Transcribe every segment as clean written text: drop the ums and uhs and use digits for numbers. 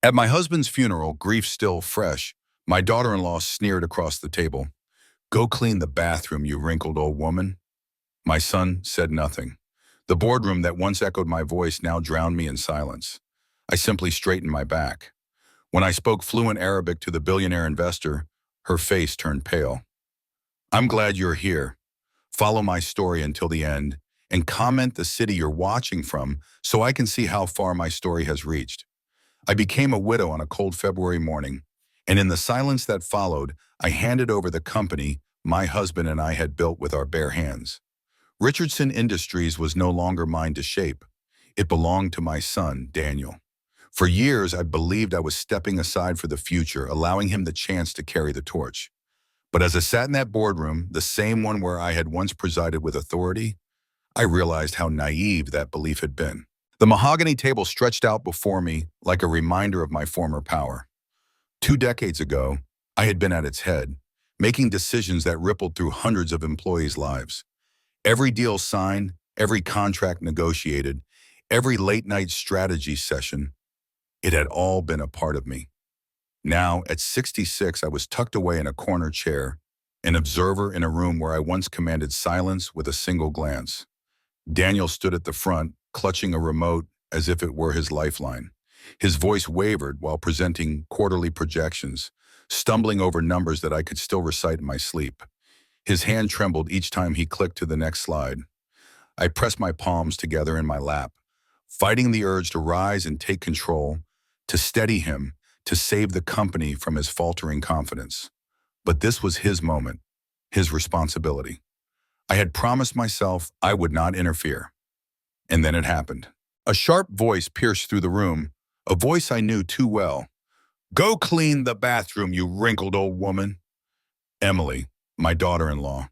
At my husband's funeral, grief still fresh, my daughter-in-law sneered across the table. "Go clean the bathroom, you wrinkled old woman." My son said nothing. The boardroom that once echoed my voice now drowned me in silence. I simply straightened my back. When I spoke fluent Arabic to the billionaire investor, her face turned pale. "I'm glad you're here. Follow my story until the end and comment the city you're watching from so I can see how far my story has reached." I became a widow on a cold February morning, and in the silence that followed, I handed over the company my husband and I had built with our bare hands. Richardson Industries was no longer mine to shape. It belonged to my son, Daniel. For years, I believed I was stepping aside for the future, allowing him the chance to carry the torch. But as I sat in that boardroom, the same one where I had once presided with authority, I realized how naive that belief had been. The mahogany table stretched out before me like a reminder of my former power. 2 decades ago, I had been at its head, making decisions that rippled through hundreds of employees' lives. Every deal signed, every contract negotiated, every late-night strategy session, it had all been a part of me. Now, at 66, I was tucked away in a corner chair, an observer in a room where I once commanded silence with a single glance. Daniel stood at the front, clutching a remote as if it were his lifeline. His voice wavered while presenting quarterly projections, stumbling over numbers that I could still recite in my sleep. His hand trembled each time he clicked to the next slide. I pressed my palms together in my lap, fighting the urge to rise and take control, to steady him, to save the company from his faltering confidence. But this was his moment, his responsibility. I had promised myself I would not interfere. And then it happened. A sharp voice pierced through the room, a voice I knew too well. "Go clean the bathroom, you wrinkled old woman." Emily, my daughter-in-law.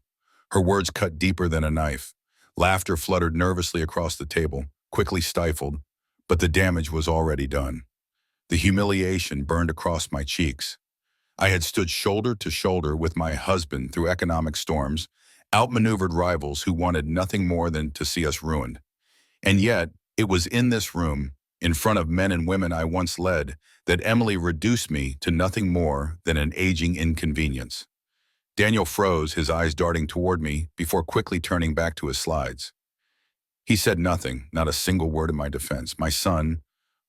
Her words cut deeper than a knife. Laughter fluttered nervously across the table, quickly stifled, but the damage was already done. The humiliation burned across my cheeks. I had stood shoulder to shoulder with my husband through economic storms, outmaneuvered rivals who wanted nothing more than to see us ruined. And yet, it was in this room, in front of men and women I once led, that Emily reduced me to nothing more than an aging inconvenience. Daniel froze, his eyes darting toward me before quickly turning back to his slides. He said nothing, not a single word in my defense. My son,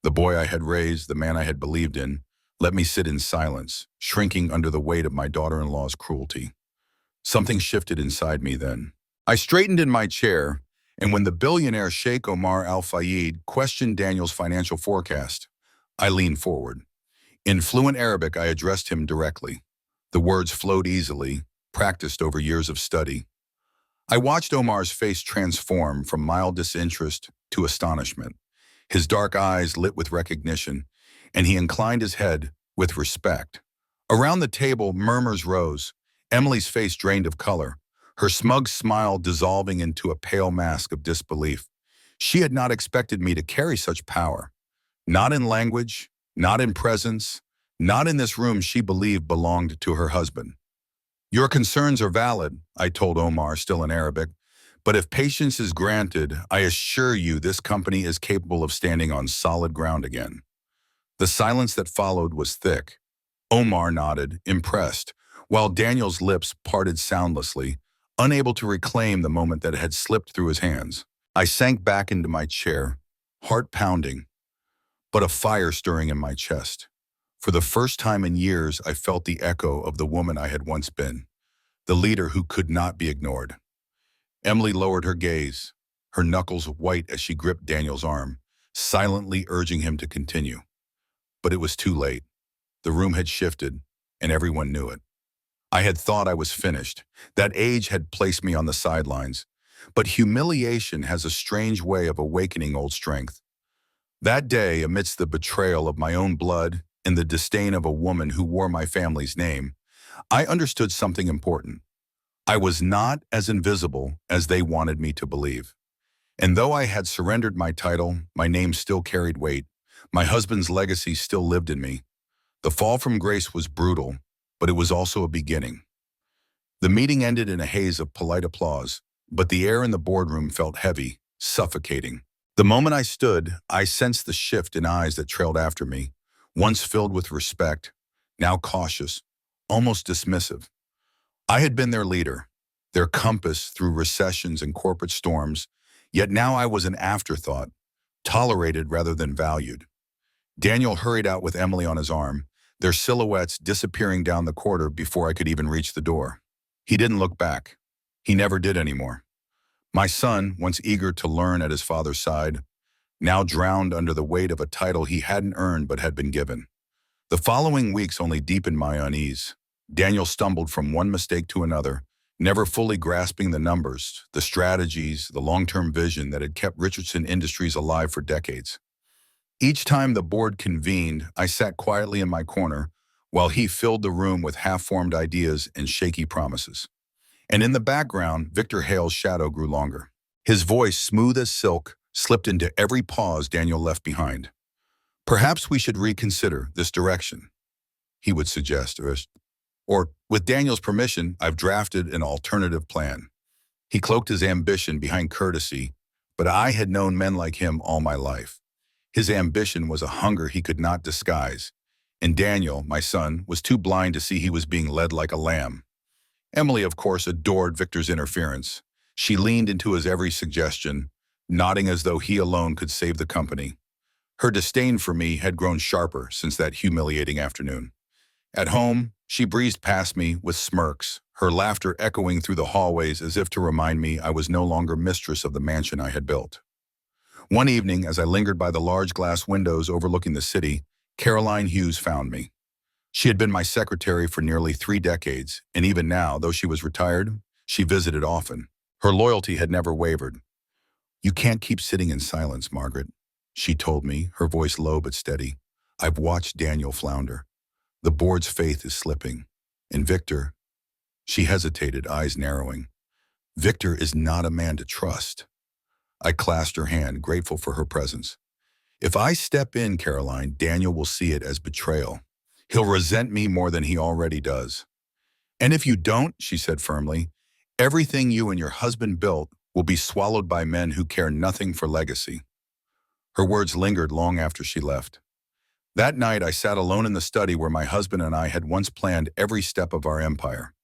the boy I had raised, the man I had believed in, let me sit in silence, shrinking under the weight of my daughter-in-law's cruelty. Something shifted inside me then. I straightened in my chair, and when the billionaire Sheikh Omar Al-Fayed questioned Daniel's financial forecast, I leaned forward. In fluent Arabic, I addressed him directly. The words flowed easily, practiced over years of study. I watched Omar's face transform from mild disinterest to astonishment. His dark eyes lit with recognition, and he inclined his head with respect. Around the table, murmurs rose. Emily's face drained of color, her smug smile dissolving into a pale mask of disbelief. She had not expected me to carry such power. Not in language, not in presence, not in this room she believed belonged to her husband. "Your concerns are valid," I told Omar, still in Arabic, "but if patience is granted, I assure you this company is capable of standing on solid ground again." The silence that followed was thick. Omar nodded, impressed, while Daniel's lips parted soundlessly, unable to reclaim the moment that had slipped through his hands. I sank back into my chair, heart pounding, but a fire stirring in my chest. For the first time in years, I felt the echo of the woman I had once been, the leader who could not be ignored. Emily lowered her gaze, her knuckles white as she gripped Daniel's arm, silently urging him to continue. But it was too late. The room had shifted, and everyone knew it. I had thought I was finished. That age had placed me on the sidelines. But humiliation has a strange way of awakening old strength. That day, amidst the betrayal of my own blood and the disdain of a woman who wore my family's name, I understood something important. I was not as invisible as they wanted me to believe. And though I had surrendered my title, my name still carried weight. My husband's legacy still lived in me. The fall from grace was brutal, but it was also a beginning. The meeting ended in a haze of polite applause, but the air in the boardroom felt heavy, suffocating. The moment I stood, I sensed the shift in eyes that trailed after me, once filled with respect, now cautious, almost dismissive. I had been their leader, their compass through recessions and corporate storms, yet now I was an afterthought, tolerated rather than valued. Daniel hurried out with Emily on his arm, their silhouettes disappearing down the corridor before I could even reach the door. He didn't look back. He never did anymore. My son, once eager to learn at his father's side, now drowned under the weight of a title he hadn't earned but had been given. The following weeks only deepened my unease. Daniel stumbled from one mistake to another, never fully grasping the numbers, the strategies, the long-term vision that had kept Richardson Industries alive for decades. Each time the board convened, I sat quietly in my corner while he filled the room with half-formed ideas and shaky promises. And in the background, Victor Hale's shadow grew longer. His voice, smooth as silk, slipped into every pause Daniel left behind. "Perhaps we should reconsider this direction," he would suggest, or, "With Daniel's permission, I've drafted an alternative plan." He cloaked his ambition behind courtesy, but I had known men like him all my life. His ambition was a hunger he could not disguise, and Daniel, my son, was too blind to see he was being led like a lamb. Emily, of course, adored Victor's interference. She leaned into his every suggestion, nodding as though he alone could save the company. Her disdain for me had grown sharper since that humiliating afternoon. At home, she breezed past me with smirks, her laughter echoing through the hallways as if to remind me I was no longer mistress of the mansion I had built. One evening, as I lingered by the large glass windows overlooking the city, Caroline Hughes found me. She had been my secretary for nearly 3 decades, and even now, though she was retired, she visited often. Her loyalty had never wavered. "You can't keep sitting in silence, Margaret," she told me, her voice low but steady. "I've watched Daniel flounder. The board's faith is slipping. And Victor," she hesitated, eyes narrowing, "Victor is not a man to trust." I clasped her hand, grateful for her presence. "If I step in, Caroline, Daniel will see it as betrayal. He'll resent me more than he already does. And if you don't," she said firmly, "everything you and your husband built will be swallowed by men who care nothing for legacy." Her words lingered long after she left. That night, I sat alone in the study where my husband and I had once planned every step of our empire.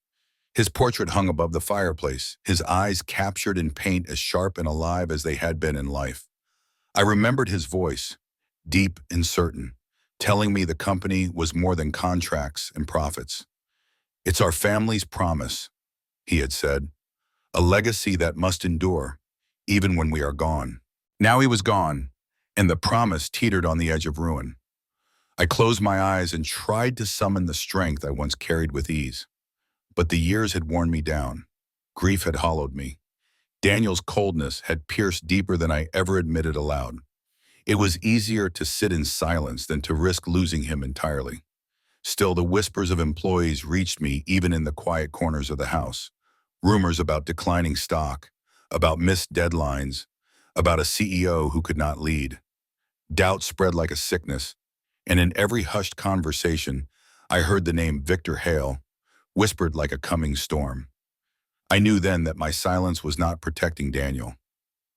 His portrait hung above the fireplace, his eyes captured in paint as sharp and alive as they had been in life. I remembered his voice, deep and certain, telling me the company was more than contracts and profits. "It's our family's promise," he had said, "a legacy that must endure, even when we are gone." Now he was gone, and the promise teetered on the edge of ruin. I closed my eyes and tried to summon the strength I once carried with ease. But the years had worn me down. Grief had hollowed me. Daniel's coldness had pierced deeper than I ever admitted aloud. It was easier to sit in silence than to risk losing him entirely. Still, the whispers of employees reached me even in the quiet corners of the house. Rumors about declining stock, about missed deadlines, about a CEO who could not lead. Doubt spread like a sickness, and in every hushed conversation, I heard the name Victor Hale, whispered like a coming storm. I knew then that my silence was not protecting Daniel.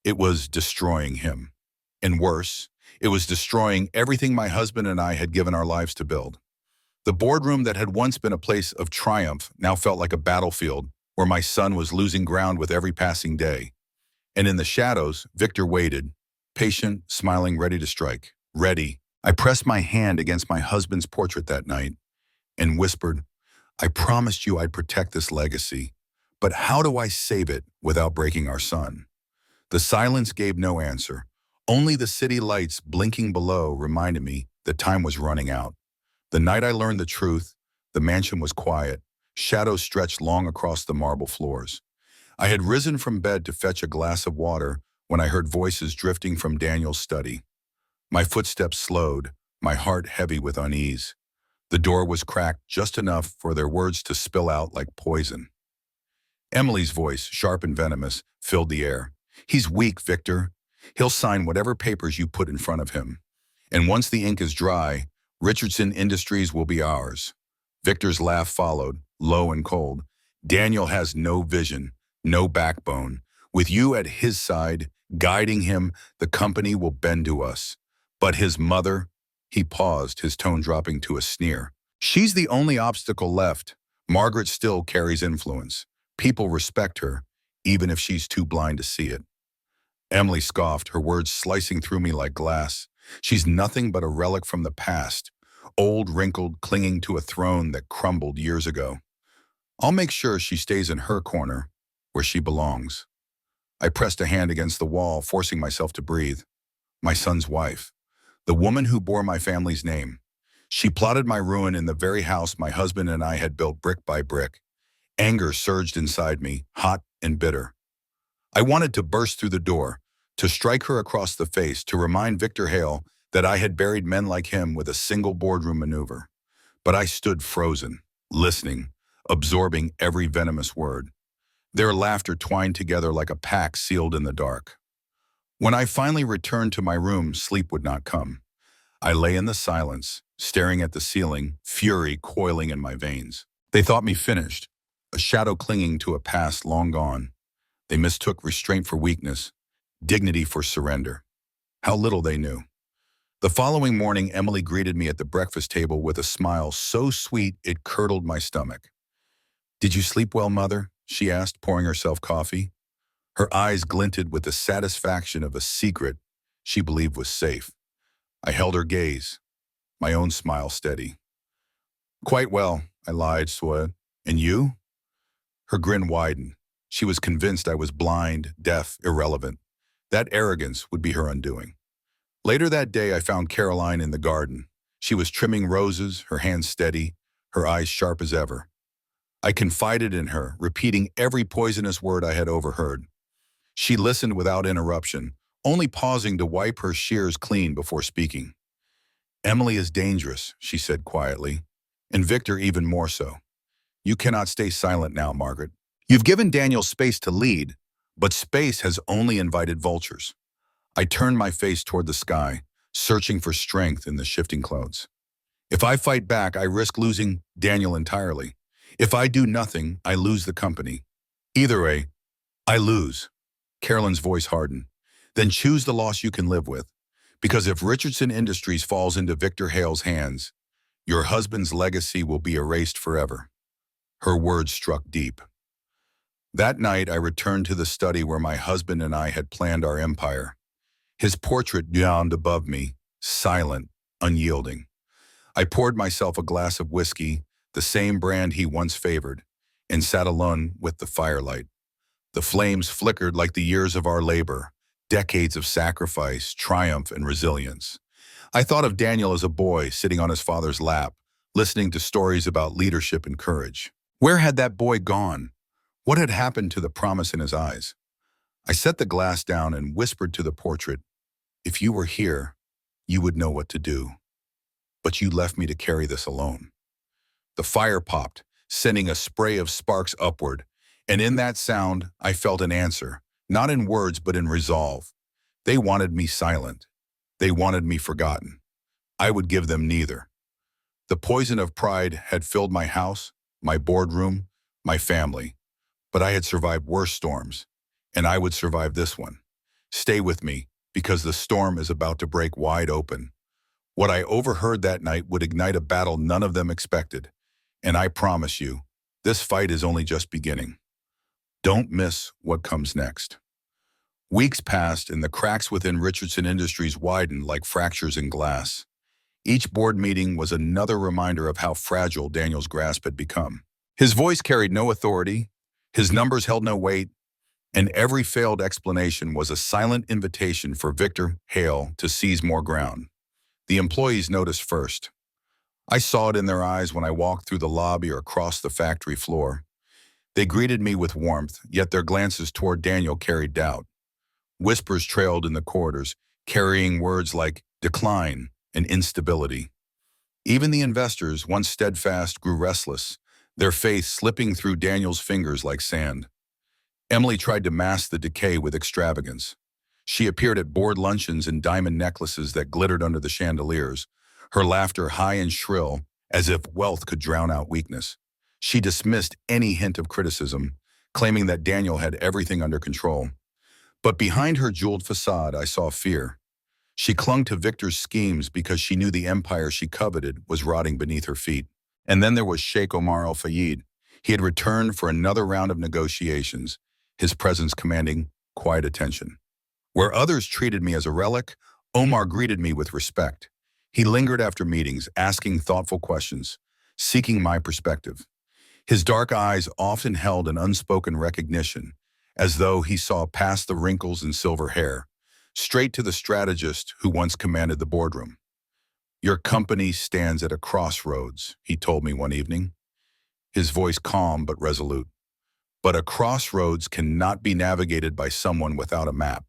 It was destroying him. And worse, it was destroying everything my husband and I had given our lives to build. The boardroom that had once been a place of triumph now felt like a battlefield where my son was losing ground with every passing day. And in the shadows, Victor waited, patient, smiling, ready to strike. Ready. I pressed my hand against my husband's portrait that night and whispered, "I promised you I'd protect this legacy, but how do I save it without breaking our son?" The silence gave no answer. Only the city lights blinking below reminded me that time was running out. The night I learned the truth, the mansion was quiet. Shadows stretched long across the marble floors. I had risen from bed to fetch a glass of water when I heard voices drifting from Daniel's study. My footsteps slowed, my heart heavy with unease. The door was cracked just enough for their words to spill out like poison. Emily's voice, sharp and venomous, filled the air. "He's weak, Victor. He'll sign whatever papers you put in front of him. And once the ink is dry, Richardson Industries will be ours." Victor's laugh followed, low and cold. "Daniel has no vision, no backbone. With you at his side, guiding him, the company will bend to us. But his mother, He paused, his tone dropping to a sneer. She's the only obstacle left. Margaret still carries influence. People respect her, even if she's too blind to see it. Emily scoffed, her words slicing through me like glass. She's nothing but a relic from the past, old, wrinkled, clinging to a throne that crumbled years ago. I'll make sure she stays in her corner, where she belongs. I pressed a hand against the wall, forcing myself to breathe. My son's wife, the woman who bore my family's name. She plotted my ruin in the very house my husband and I had built brick by brick. Anger surged inside me, hot and bitter. I wanted to burst through the door, to strike her across the face, to remind Victor Hale that I had buried men like him with a single boardroom maneuver. But I stood frozen, listening, absorbing every venomous word. Their laughter twined together like a pack sealed in the dark. When I finally returned to my room, sleep would not come. I lay in the silence, staring at the ceiling, fury coiling in my veins. They thought me finished, a shadow clinging to a past long gone. They mistook restraint for weakness, dignity for surrender. How little they knew. The following morning, Emily greeted me at the breakfast table with a smile so sweet it curdled my stomach. "Did you sleep well, Mother?" she asked, pouring herself coffee. Her eyes glinted with the satisfaction of a secret she believed was safe. I held her gaze, my own smile steady. "Quite well," I lied, soiled. "And you?" Her grin widened. She was convinced I was blind, deaf, irrelevant. That arrogance would be her undoing. Later that day, I found Caroline in the garden. She was trimming roses, her hands steady, her eyes sharp as ever. I confided in her, repeating every poisonous word I had overheard. She listened without interruption, only pausing to wipe her shears clean before speaking. "Emily is dangerous," she said quietly, "and Victor even more so. You cannot stay silent now, Margaret. You've given Daniel space to lead, but space has only invited vultures." I turned my face toward the sky, searching for strength in the shifting clouds. If I fight back, I risk losing Daniel entirely. If I do nothing, I lose the company. Either way, I lose. Carolyn's voice hardened. "Then choose the loss you can live with. Because if Richardson Industries falls into Victor Hale's hands, your husband's legacy will be erased forever." Her words struck deep. That night, I returned to the study where my husband and I had planned our empire. His portrait yawned above me, silent, unyielding. I poured myself a glass of whiskey, the same brand he once favored, and sat alone with the firelight. The flames flickered like the years of our labor, decades of sacrifice, triumph, and resilience. I thought of Daniel as a boy sitting on his father's lap, listening to stories about leadership and courage. Where had that boy gone? What had happened to the promise in his eyes? I set the glass down and whispered to the portrait, "If you were here, you would know what to do. But you left me to carry this alone." The fire popped, sending a spray of sparks upward, and in that sound, I felt an answer, not in words but in resolve. They wanted me silent. They wanted me forgotten. I would give them neither. The poison of pride had filled my house, my boardroom, my family. But I had survived worse storms, and I would survive this one. Stay with me, because the storm is about to break wide open. What I overheard that night would ignite a battle none of them expected. And I promise you, this fight is only just beginning. Don't miss what comes next. Weeks passed, and the cracks within Richardson Industries widened like fractures in glass. Each board meeting was another reminder of how fragile Daniel's grasp had become. His voice carried no authority, his numbers held no weight, and every failed explanation was a silent invitation for Victor Hale to seize more ground. The employees noticed first. I saw it in their eyes when I walked through the lobby or across the factory floor. They greeted me with warmth, yet their glances toward Daniel carried doubt. Whispers trailed in the corridors, carrying words like decline and instability. Even the investors, once steadfast, grew restless, their faith slipping through Daniel's fingers like sand. Emily tried to mask the decay with extravagance. She appeared at board luncheons in diamond necklaces that glittered under the chandeliers, her laughter high and shrill, as if wealth could drown out weakness. She dismissed any hint of criticism, claiming that Daniel had everything under control. But behind her jeweled facade, I saw fear. She clung to Victor's schemes because she knew the empire she coveted was rotting beneath her feet. And then there was Sheikh Omar Al-Fayed. He had returned for another round of negotiations, his presence commanding quiet attention. Where others treated me as a relic, Omar greeted me with respect. He lingered after meetings, asking thoughtful questions, seeking my perspective. His dark eyes often held an unspoken recognition, as though he saw past the wrinkles and silver hair, straight to the strategist who once commanded the boardroom. "Your company stands at a crossroads," he told me one evening, his voice calm but resolute. "But a crossroads cannot be navigated by someone without a map."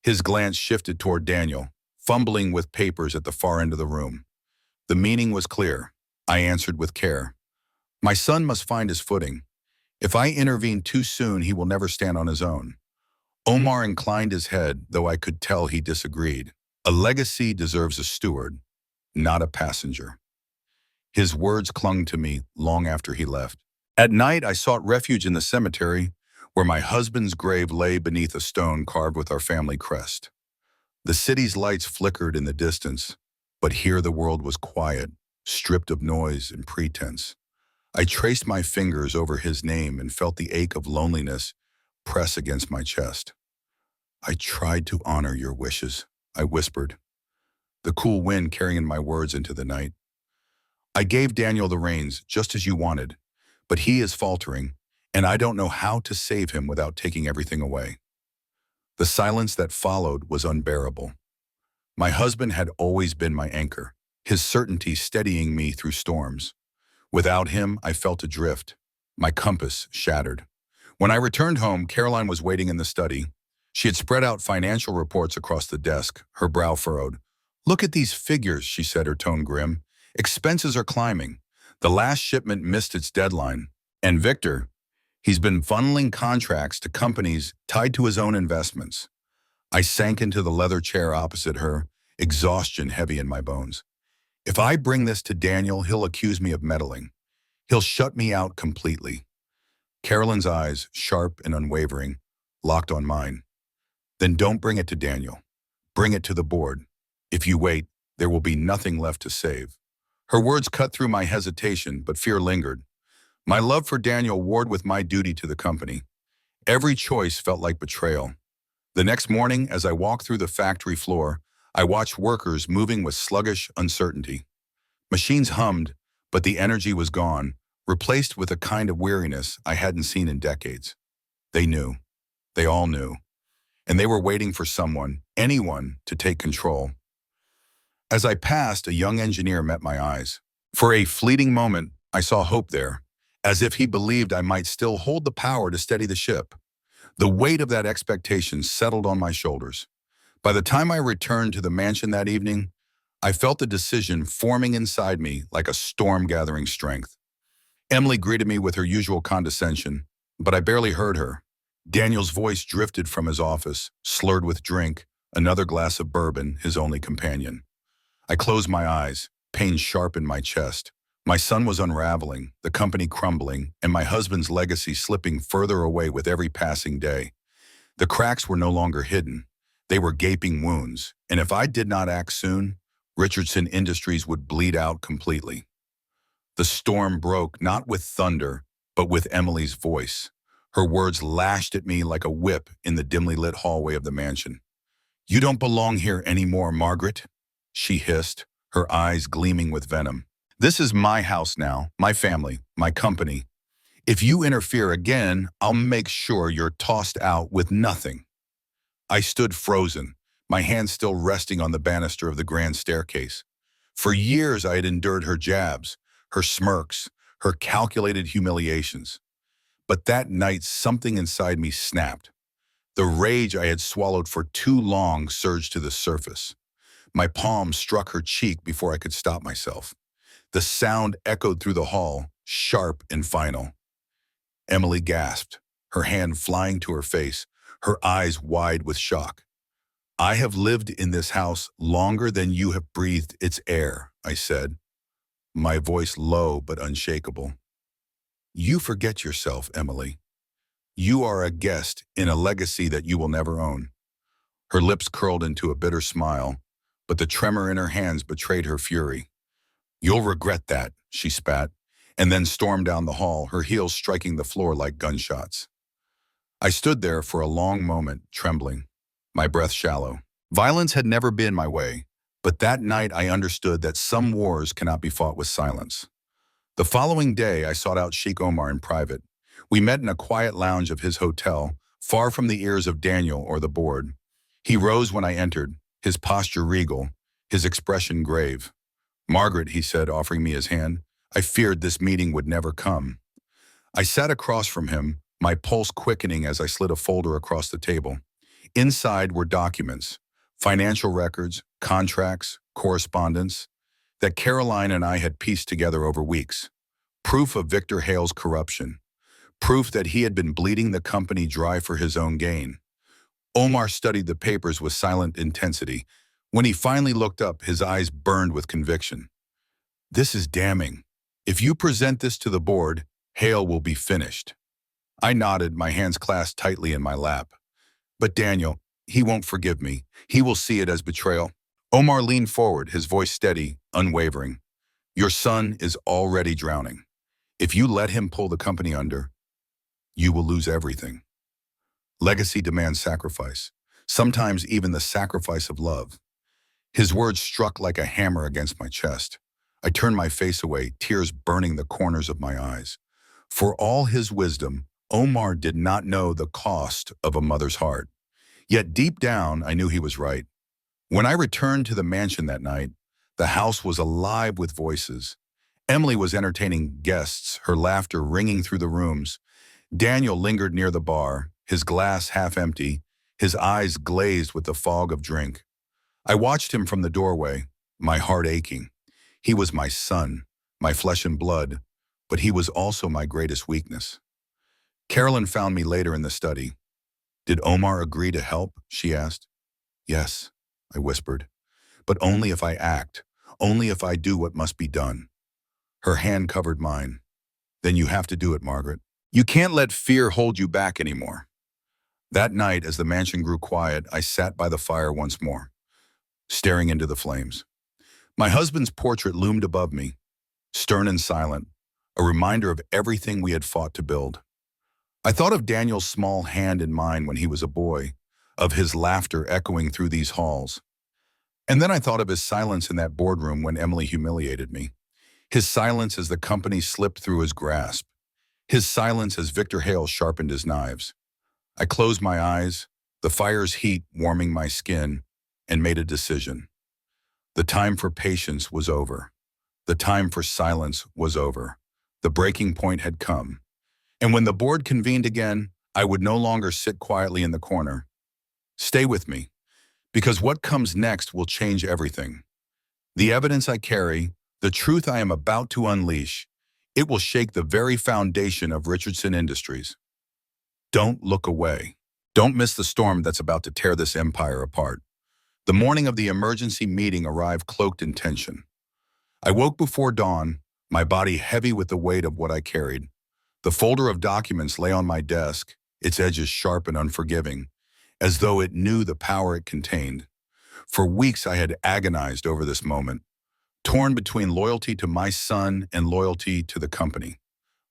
His glance shifted toward Daniel, fumbling with papers at the far end of the room. The meaning was clear. I answered with care. "My son must find his footing. If I intervene too soon, he will never stand on his own." Omar inclined his head, though I could tell he disagreed. "A legacy deserves a steward, not a passenger." His words clung to me long after he left. At night, I sought refuge in the cemetery, where my husband's grave lay beneath a stone carved with our family crest. The city's lights flickered in the distance, but here the world was quiet, stripped of noise and pretense. I traced my fingers over his name and felt the ache of loneliness press against my chest. "I tried to honor your wishes," I whispered, the cool wind carrying my words into the night. "I gave Daniel the reins, just as you wanted, but he is faltering, and I don't know how to save him without taking everything away." The silence that followed was unbearable. My husband had always been my anchor, his certainty steadying me through storms. Without him, I felt adrift, my compass shattered. When I returned home, Caroline was waiting in the study. She had spread out financial reports across the desk, her brow furrowed. "Look at these figures," she said, her tone grim. "Expenses are climbing. The last shipment missed its deadline. And Victor, he's been funneling contracts to companies tied to his own investments." I sank into the leather chair opposite her, exhaustion heavy in my bones. "If I bring this to Daniel, he'll accuse me of meddling. He'll shut me out completely." Carolyn's eyes, sharp and unwavering, locked on mine. "Then don't bring it to Daniel. Bring it to the board. If you wait, there will be nothing left to save." Her words cut through my hesitation, but fear lingered. My love for Daniel warred with my duty to the company. Every choice felt like betrayal. The next morning, as I walked through the factory floor, I watched workers moving with sluggish uncertainty. Machines hummed, but the energy was gone, replaced with a kind of weariness I hadn't seen in decades. They knew. They all knew. And they were waiting for someone, anyone, to take control. As I passed, a young engineer met my eyes. For a fleeting moment, I saw hope there, as if he believed I might still hold the power to steady the ship. The weight of that expectation settled on my shoulders. By the time I returned to the mansion that evening, I felt the decision forming inside me like a storm gathering strength. Emily greeted me with her usual condescension, but I barely heard her. Daniel's voice drifted from his office, slurred with drink, another glass of bourbon, his only companion. I closed my eyes, pain sharp in my chest. My son was unraveling, the company crumbling, and my husband's legacy slipping further away with every passing day. The cracks were no longer hidden. They were gaping wounds, and if I did not act soon, Richardson Industries would bleed out completely. The storm broke not with thunder, but with Emily's voice. Her words lashed at me like a whip in the dimly lit hallway of the mansion. "You don't belong here anymore, Margaret," she hissed, her eyes gleaming with venom. "This is my house now, my family, my company. If you interfere again, I'll make sure you're tossed out with nothing." I stood frozen, my hands still resting on the banister of the grand staircase. For years I had endured her jabs, her smirks, her calculated humiliations. But that night something inside me snapped. The rage I had swallowed for too long surged to the surface. My palm struck her cheek before I could stop myself. The sound echoed through the hall, sharp and final. Emily gasped, her hand flying to her face, her eyes wide with shock. "I have lived in this house longer than you have breathed its air," I said, my voice low but unshakable. "You forget yourself, Emily. You are a guest in a legacy that you will never own." Her lips curled into a bitter smile, but the tremor in her hands betrayed her fury. "You'll regret that," she spat, and then stormed down the hall, her heels striking the floor like gunshots. I stood there for a long moment, trembling, my breath shallow. Violence had never been my way, but that night I understood that some wars cannot be fought with silence. The following day, I sought out Sheikh Omar in private. We met in a quiet lounge of his hotel, far from the ears of Daniel or the board. He rose when I entered, his posture regal, his expression grave. "Margaret," he said, offering me his hand, "I feared this meeting would never come." I sat across from him, my pulse quickening as I slid a folder across the table. Inside were documents, financial records, contracts, correspondence, that Caroline and I had pieced together over weeks. Proof of Victor Hale's corruption. Proof that he had been bleeding the company dry for his own gain. Omar studied the papers with silent intensity. When he finally looked up, his eyes burned with conviction. "This is damning. If you present this to the board, Hale will be finished." I nodded, my hands clasped tightly in my lap. "But Daniel, he won't forgive me. He will see it as betrayal." Omar leaned forward, his voice steady, unwavering. "Your son is already drowning. If you let him pull the company under, you will lose everything. Legacy demands sacrifice, sometimes even the sacrifice of love." His words struck like a hammer against my chest. I turned my face away, tears burning the corners of my eyes. For all his wisdom, Omar did not know the cost of a mother's heart. Yet deep down, I knew he was right. When I returned to the mansion that night, the house was alive with voices. Emily was entertaining guests, her laughter ringing through the rooms. Daniel lingered near the bar, his glass half empty, his eyes glazed with the fog of drink. I watched him from the doorway, my heart aching. He was my son, my flesh and blood, but he was also my greatest weakness. Carolyn found me later in the study. "Did Omar agree to help?" she asked. "Yes," I whispered, "but only if I act, only if I do what must be done." Her hand covered mine. "Then you have to do it, Margaret. You can't let fear hold you back anymore." That night, as the mansion grew quiet, I sat by the fire once more, staring into the flames. My husband's portrait loomed above me, stern and silent, a reminder of everything we had fought to build. I thought of Daniel's small hand in mine when he was a boy, of his laughter echoing through these halls. And then I thought of his silence in that boardroom when Emily humiliated me. His silence as the company slipped through his grasp. His silence as Victor Hale sharpened his knives. I closed my eyes, the fire's heat warming my skin, and made a decision. The time for patience was over. The time for silence was over. The breaking point had come. And when the board convened again, I would no longer sit quietly in the corner. Stay with me, because what comes next will change everything. The evidence I carry, the truth I am about to unleash, it will shake the very foundation of Richardson Industries. Don't look away. Don't miss the storm that's about to tear this empire apart. The morning of the emergency meeting arrived cloaked in tension. I woke before dawn, my body heavy with the weight of what I carried. The folder of documents lay on my desk, its edges sharp and unforgiving, as though it knew the power it contained. For weeks I had agonized over this moment, torn between loyalty to my son and loyalty to the company.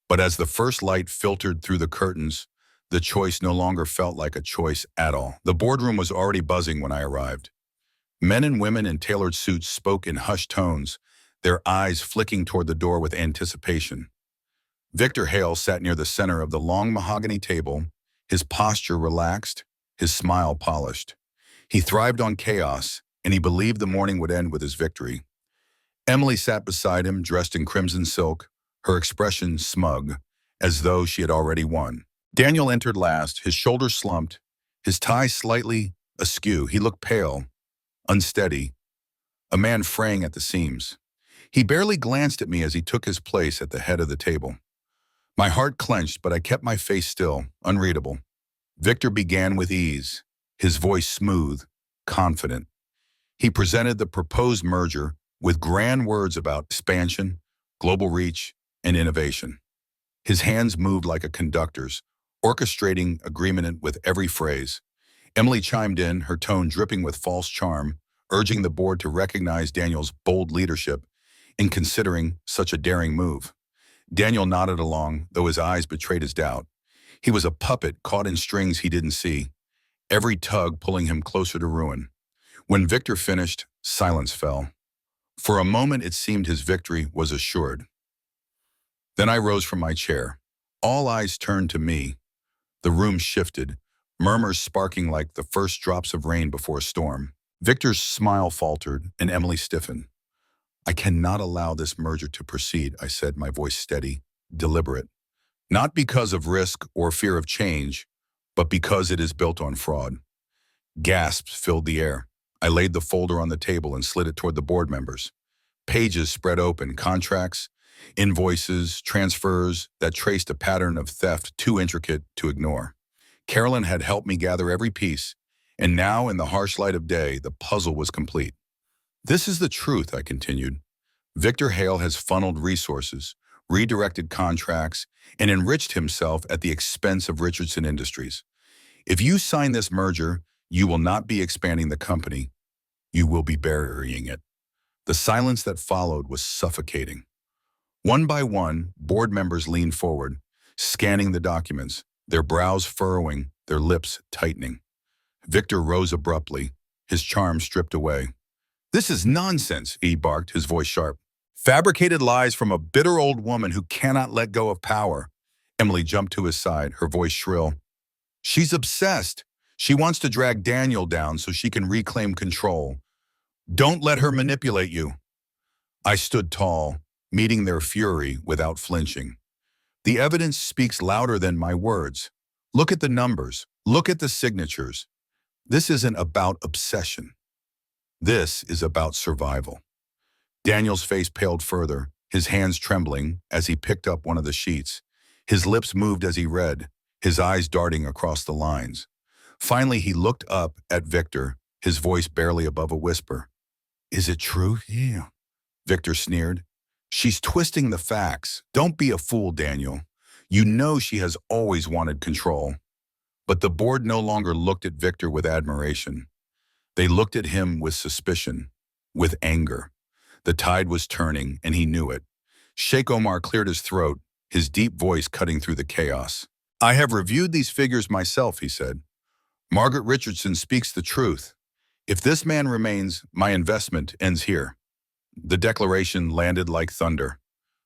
But as the first light filtered through the curtains, the choice no longer felt like a choice at all. The boardroom was already buzzing when I arrived. Men and women in tailored suits spoke in hushed tones, their eyes flicking toward the door with anticipation. Victor Hale sat near the center of the long mahogany table, his posture relaxed, his smile polished. He thrived on chaos, and he believed the morning would end with his victory. Emily sat beside him, dressed in crimson silk, her expression smug, as though she had already won. Daniel entered last, his shoulders slumped, his tie slightly askew. He looked pale, unsteady, a man fraying at the seams. He barely glanced at me as he took his place at the head of the table. My heart clenched, but I kept my face still, unreadable. Victor began with ease, his voice smooth, confident. He presented the proposed merger with grand words about expansion, global reach, and innovation. His hands moved like a conductor's, orchestrating agreement with every phrase. Emily chimed in, her tone dripping with false charm, urging the board to recognize Daniel's bold leadership in considering such a daring move. Daniel nodded along, though his eyes betrayed his doubt. He was a puppet caught in strings he didn't see, every tug pulling him closer to ruin. When Victor finished, silence fell. For a moment it seemed his victory was assured. Then I rose from my chair. All eyes turned to me. The room shifted, murmurs sparking like the first drops of rain before a storm. Victor's smile faltered and Emily stiffened. I cannot allow this merger to proceed, I said, my voice steady, deliberate. Not because of risk or fear of change, but because it is built on fraud. Gasps filled the air. I laid the folder on the table and slid it toward the board members. Pages spread open, contracts, invoices, transfers that traced a pattern of theft too intricate to ignore. Carolyn had helped me gather every piece, and now, in the harsh light of day, the puzzle was complete. This is the truth, I continued. Victor Hale has funneled resources, redirected contracts, and enriched himself at the expense of Richardson Industries. If you sign this merger, you will not be expanding the company. You will be burying it. The silence that followed was suffocating. One by one, board members leaned forward, scanning the documents, their brows furrowing, their lips tightening. Victor rose abruptly, his charm stripped away. This is nonsense, he barked, his voice sharp. Fabricated lies from a bitter old woman who cannot let go of power. Emily jumped to his side, her voice shrill. She's obsessed. She wants to drag Daniel down so she can reclaim control. Don't let her manipulate you. I stood tall, meeting their fury without flinching. The evidence speaks louder than my words. Look at the numbers. Look at the signatures. This isn't about obsession. This is about survival. Daniel's face paled further, his hands trembling as he picked up one of the sheets. His lips moved as he read, his eyes darting across the lines. Finally, he looked up at Victor, his voice barely above a whisper. Is it true? Yeah. Victor sneered. She's twisting the facts. Don't be a fool, Daniel. You know she has always wanted control. But the board no longer looked at Victor with admiration. They looked at him with suspicion, with anger. The tide was turning, and he knew it. Sheikh Omar cleared his throat, his deep voice cutting through the chaos. I have reviewed these figures myself, he said. Margaret Richardson speaks the truth. If this man remains, my investment ends here. The declaration landed like thunder.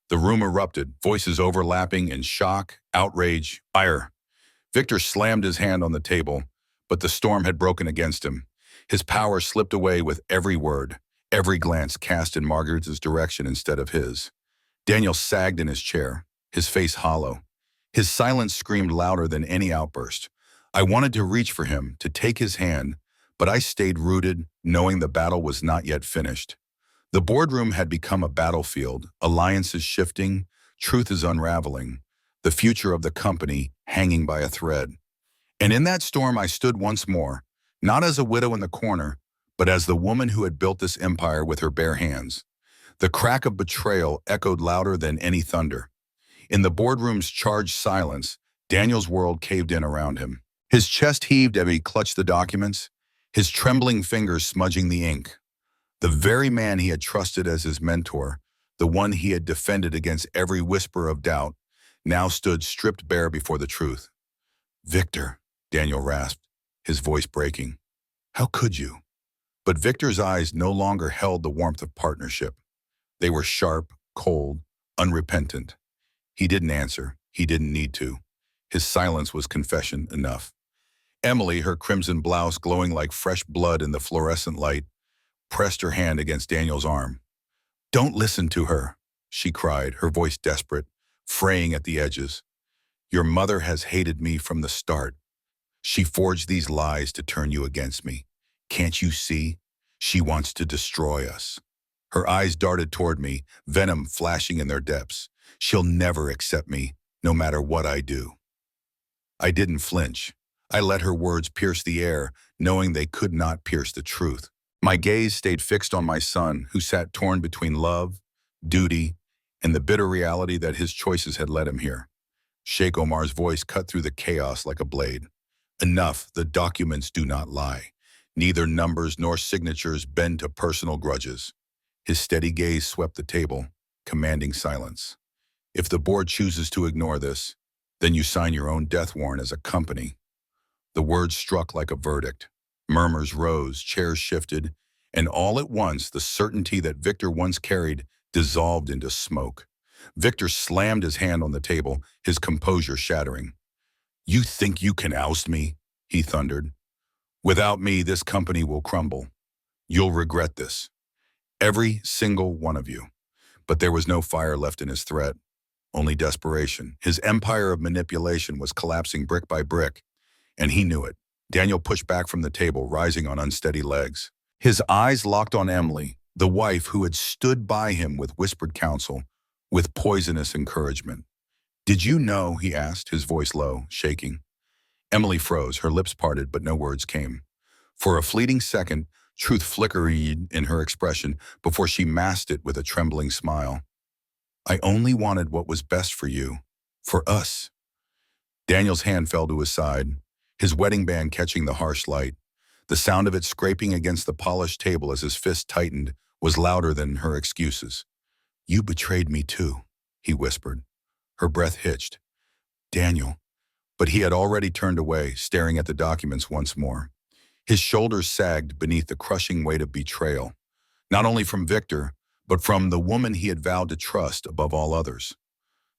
The room erupted, voices overlapping in shock, outrage, ire. Victor slammed his hand on the table, but the storm had broken against him. His power slipped away with every word, every glance cast in Margaret's direction instead of his. Daniel sagged in his chair, his face hollow. His silence screamed louder than any outburst. I wanted to reach for him, to take his hand, but I stayed rooted, knowing the battle was not yet finished. The boardroom had become a battlefield, alliances shifting, truth is unraveling, the future of the company hanging by a thread. And in that storm I stood once more, not as a widow in the corner, but as the woman who had built this empire with her bare hands. The crack of betrayal echoed louder than any thunder. In the boardroom's charged silence, Daniel's world caved in around him. His chest heaved as he clutched the documents, his trembling fingers smudging the ink. The very man he had trusted as his mentor, the one he had defended against every whisper of doubt, now stood stripped bare before the truth. Victor, Daniel rasped, his voice breaking. How could you? But Victor's eyes no longer held the warmth of partnership. They were sharp, cold, unrepentant. He didn't answer. He didn't need to. His silence was confession enough. Emily, her crimson blouse glowing like fresh blood in the fluorescent light, pressed her hand against Daniel's arm. Don't listen to her, she cried, her voice desperate, fraying at the edges. Your mother has hated me from the start. She forged these lies to turn you against me. Can't you see? She wants to destroy us. Her eyes darted toward me, venom flashing in their depths. She'll never accept me, no matter what I do. I didn't flinch. I let her words pierce the air, knowing they could not pierce the truth. My gaze stayed fixed on my son, who sat torn between love, duty, and the bitter reality that his choices had led him here. Sheikh Omar's voice cut through the chaos like a blade. Enough, the documents do not lie. Neither numbers nor signatures bend to personal grudges. His steady gaze swept the table, commanding silence. If the board chooses to ignore this, then you sign your own death warrant as a company. The words struck like a verdict. Murmurs rose, chairs shifted, and all at once the certainty that Victor once carried dissolved into smoke. Victor slammed his hand on the table, his composure shattering. "You think you can oust me?" he thundered. "Without me, this company will crumble. You'll regret this. Every single one of you." But there was no fire left in his threat, only desperation. His empire of manipulation was collapsing brick by brick, and he knew it. Daniel pushed back from the table, rising on unsteady legs. His eyes locked on Emily, the wife who had stood by him with whispered counsel, with poisonous encouragement. "Did you know?" he asked, his voice low, shaking. Emily froze, her lips parted, but no words came. For a fleeting second, truth flickered in her expression before she masked it with a trembling smile. "I only wanted what was best for you, for us." Daniel's hand fell to his side, his wedding band catching the harsh light. The sound of it scraping against the polished table as his fist tightened was louder than her excuses. "You betrayed me too," he whispered. Her breath hitched. "Daniel." But he had already turned away, staring at the documents once more. His shoulders sagged beneath the crushing weight of betrayal, not only from Victor, but from the woman he had vowed to trust above all others.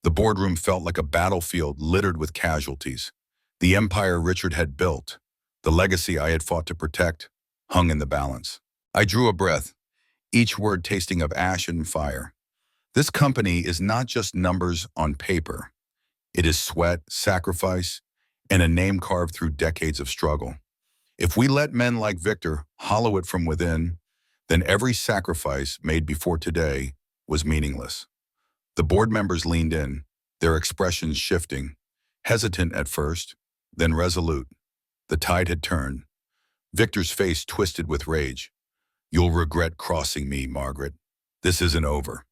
The boardroom felt like a battlefield littered with casualties. The empire Richard had built, the legacy I had fought to protect, hung in the balance. I drew a breath, each word tasting of ash and fire. This company is not just numbers on paper. It is sweat, sacrifice, and a name carved through decades of struggle. If we let men like Victor hollow it from within, then every sacrifice made before today was meaningless. The board members leaned in, their expressions shifting, hesitant at first, then resolute. The tide had turned. Victor's face twisted with rage. "You'll regret crossing me, Margaret. This isn't over."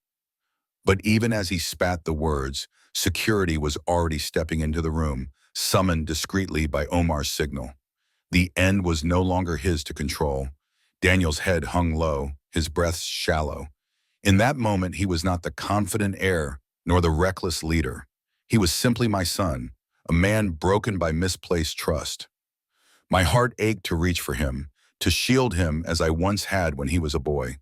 But even as he spat the words, security was already stepping into the room, summoned discreetly by Omar's signal. The end was no longer his to control. Daniel's head hung low, his breath shallow. In that moment, he was not the confident heir, nor the reckless leader. He was simply my son, a man broken by misplaced trust. My heart ached to reach for him, to shield him as I once had when he was a boy.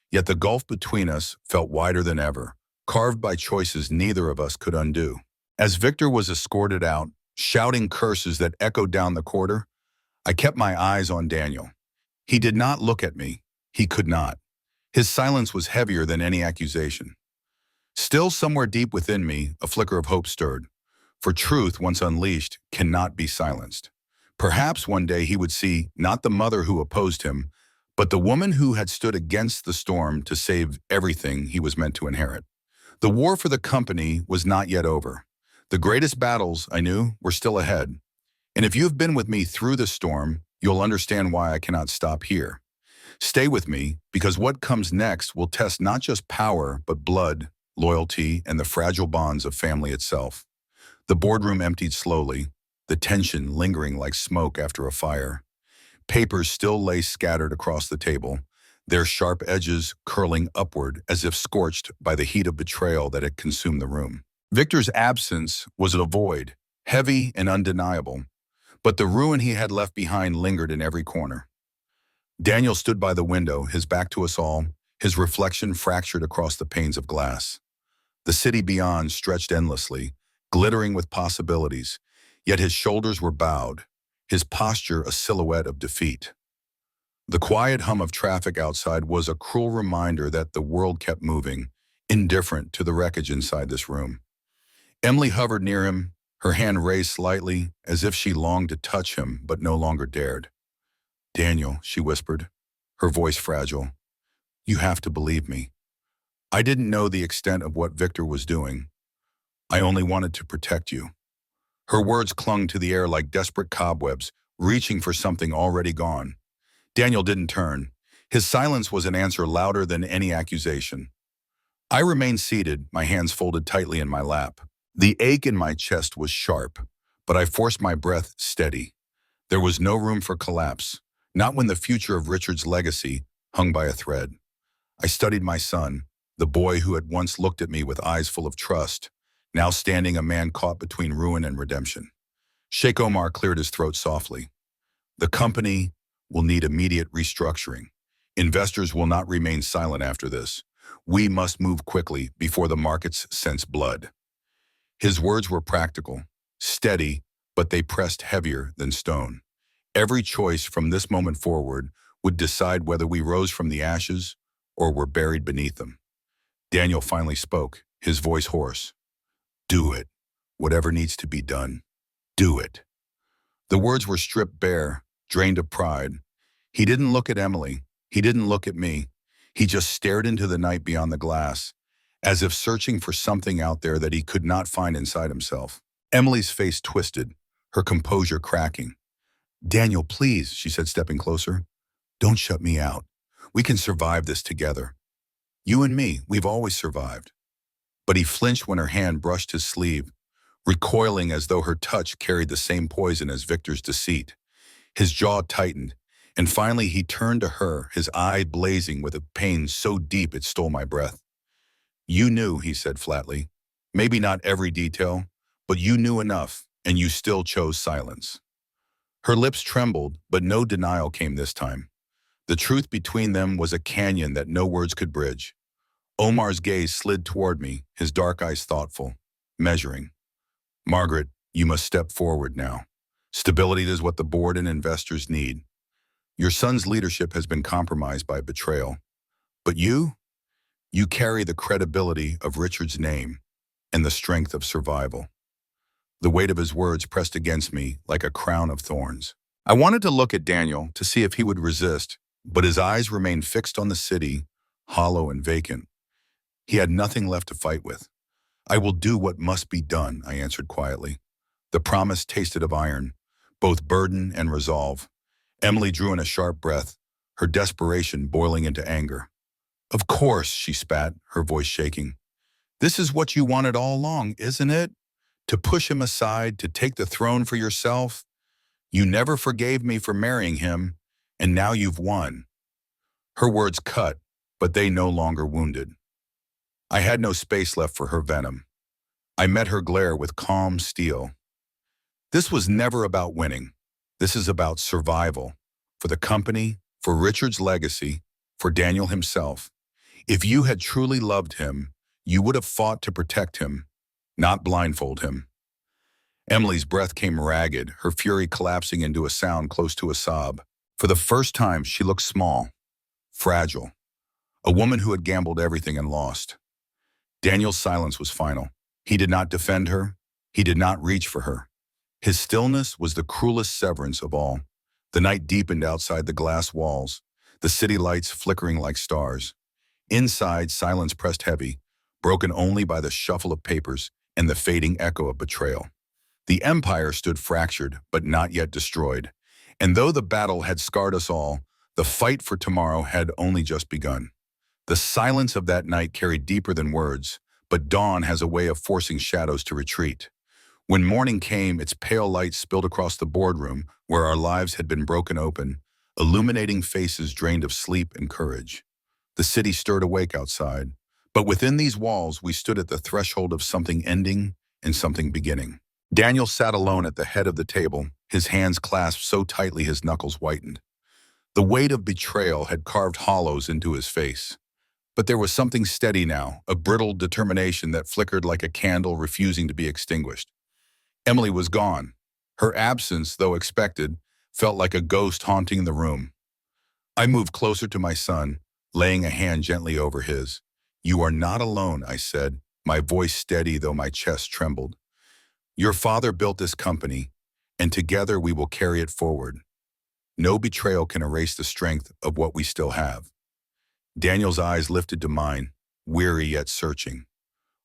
Yet the gulf between us felt wider than ever, carved by choices neither of us could undo. As Victor was escorted out, shouting curses that echoed down the corridor, I kept my eyes on Daniel. He did not look at me. He could not. His silence was heavier than any accusation. Still, somewhere deep within me, a flicker of hope stirred. For truth, once unleashed, cannot be silenced. Perhaps one day he would see not the mother who opposed him, but the woman who had stood against the storm to save everything he was meant to inherit. The war for the company was not yet over. The greatest battles, I knew, were still ahead. And if you have been with me through the storm, you'll understand why I cannot stop here. Stay with me, because what comes next will test not just power, but blood, loyalty, and the fragile bonds of family itself. The boardroom emptied slowly, the tension lingering like smoke after a fire. Papers still lay scattered across the table, their sharp edges curling upward as if scorched by the heat of betrayal that had consumed the room. Victor's absence was a void, heavy and undeniable, but the ruin he had left behind lingered in every corner. Daniel stood by the window, his back to us all, his reflection fractured across the panes of glass. The city beyond stretched endlessly, glittering with possibilities, yet his shoulders were bowed, his posture a silhouette of defeat. The quiet hum of traffic outside was a cruel reminder that the world kept moving, indifferent to the wreckage inside this room. Emily hovered near him, her hand raised slightly, as if she longed to touch him but no longer dared. "Daniel," she whispered, her voice fragile, "you have to believe me. I didn't know the extent of what Victor was doing. I only wanted to protect you." Her words clung to the air like desperate cobwebs, reaching for something already gone. Daniel didn't turn. His silence was an answer louder than any accusation. I remained seated, my hands folded tightly in my lap. The ache in my chest was sharp, but I forced my breath steady. There was no room for collapse, not when the future of Richard's legacy hung by a thread. I studied my son, the boy who had once looked at me with eyes full of trust, now standing a man caught between ruin and redemption. Sheikh Omar cleared his throat softly. The company will need immediate restructuring. Investors will not remain silent after this. We must move quickly before the markets sense blood. His words were practical, steady, but they pressed heavier than stone. Every choice from this moment forward would decide whether we rose from the ashes or were buried beneath them. Daniel finally spoke, his voice hoarse. Do it. Whatever needs to be done, do it. The words were stripped bare, drained of pride. He didn't look at Emily. He didn't look at me. He just stared into the night beyond the glass, as if searching for something out there that he could not find inside himself. Emily's face twisted, her composure cracking. Daniel, please, she said, stepping closer. Don't shut me out. We can survive this together. You and me, we've always survived. But he flinched when her hand brushed his sleeve, recoiling as though her touch carried the same poison as Victor's deceit. His jaw tightened, and finally he turned to her, his eye blazing with a pain so deep it stole my breath. You knew, he said flatly. Maybe not every detail, but you knew enough, and you still chose silence. Her lips trembled, but no denial came this time. The truth between them was a canyon that no words could bridge. Omar's gaze slid toward me, his dark eyes thoughtful, measuring. Margaret, you must step forward now. Stability is what the board and investors need. Your son's leadership has been compromised by betrayal. But you carry the credibility of Richard's name and the strength of survival. The weight of his words pressed against me like a crown of thorns. I wanted to look at Daniel to see if he would resist, but his eyes remained fixed on the city, hollow and vacant. He had nothing left to fight with. I will do what must be done, I answered quietly. The promise tasted of iron, both burden and resolve. Emily drew in a sharp breath, her desperation boiling into anger. Of course, she spat, her voice shaking. This is what you wanted all along, isn't it? To push him aside, to take the throne for yourself? You never forgave me for marrying him, and now you've won. Her words cut, but they no longer wounded. I had no space left for her venom. I met her glare with calm steel. This was never about winning. This is about survival. For the company, for Richard's legacy, for Daniel himself. If you had truly loved him, you would have fought to protect him, not blindfold him. Emily's breath came ragged, her fury collapsing into a sound close to a sob. For the first time, she looked small, fragile. A woman who had gambled everything and lost. Daniel's silence was final. He did not defend her. He did not reach for her. His stillness was the cruelest severance of all. The night deepened outside the glass walls, the city lights flickering like stars. Inside, silence pressed heavy, broken only by the shuffle of papers and the fading echo of betrayal. The empire stood fractured, but not yet destroyed. And though the battle had scarred us all, the fight for tomorrow had only just begun. The silence of that night carried deeper than words, but dawn has a way of forcing shadows to retreat. When morning came, its pale light spilled across the boardroom where our lives had been broken open, illuminating faces drained of sleep and courage. The city stirred awake outside, but within these walls we stood at the threshold of something ending and something beginning. Daniel sat alone at the head of the table, his hands clasped so tightly his knuckles whitened. The weight of betrayal had carved hollows into his face. But there was something steady now, a brittle determination that flickered like a candle refusing to be extinguished. Emily was gone. Her absence, though expected, felt like a ghost haunting the room. I moved closer to my son, laying a hand gently over his. You are not alone, I said, my voice steady though my chest trembled. Your father built this company, and together we will carry it forward. No betrayal can erase the strength of what we still have. Daniel's eyes lifted to mine, weary yet searching.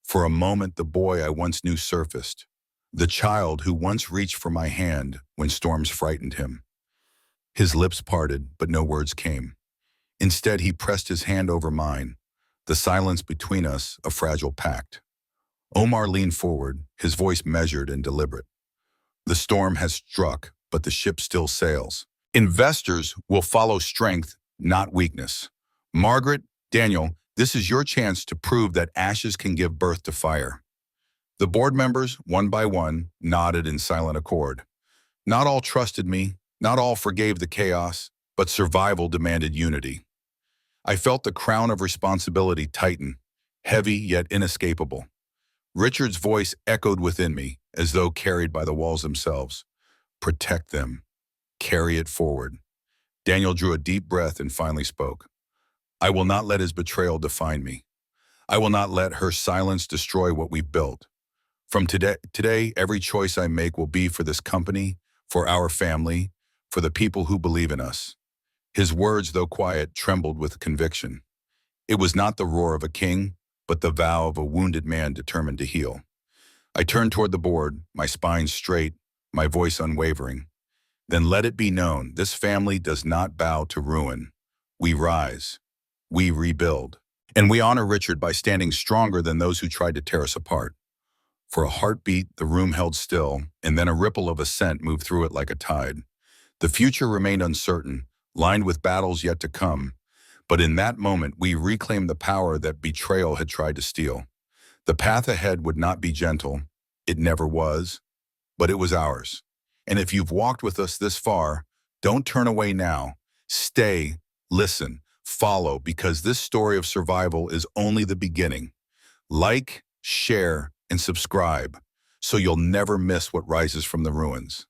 For a moment, the boy I once knew surfaced, the child who once reached for my hand when storms frightened him. His lips parted, but no words came. Instead, he pressed his hand over mine, the silence between us a fragile pact. Omar leaned forward, his voice measured and deliberate. The storm has struck, but the ship still sails. Investors will follow strength, not weakness. Margaret, Daniel, this is your chance to prove that ashes can give birth to fire. The board members, one by one, nodded in silent accord. Not all trusted me, not all forgave the chaos, but survival demanded unity. I felt the crown of responsibility tighten, heavy yet inescapable. Richard's voice echoed within me, as though carried by the walls themselves. Protect them. Carry it forward. Daniel drew a deep breath and finally spoke. I will not let his betrayal define me. I will not let her silence destroy what we've built. From today, every choice I make will be for this company, for our family, for the people who believe in us. His words, though quiet, trembled with conviction. It was not the roar of a king, but the vow of a wounded man determined to heal. I turned toward the board, my spine straight, my voice unwavering. Then let it be known, this family does not bow to ruin. We rise. We rebuild. And we honor Richard by standing stronger than those who tried to tear us apart. For a heartbeat, the room held still, and then a ripple of assent moved through it like a tide. The future remained uncertain, lined with battles yet to come. But in that moment, we reclaimed the power that betrayal had tried to steal. The path ahead would not be gentle. It never was, but it was ours. And if you've walked with us this far, don't turn away now. Stay, listen, follow, because this story of survival is only the beginning. Like, share, and subscribe so you'll never miss what rises from the ruins.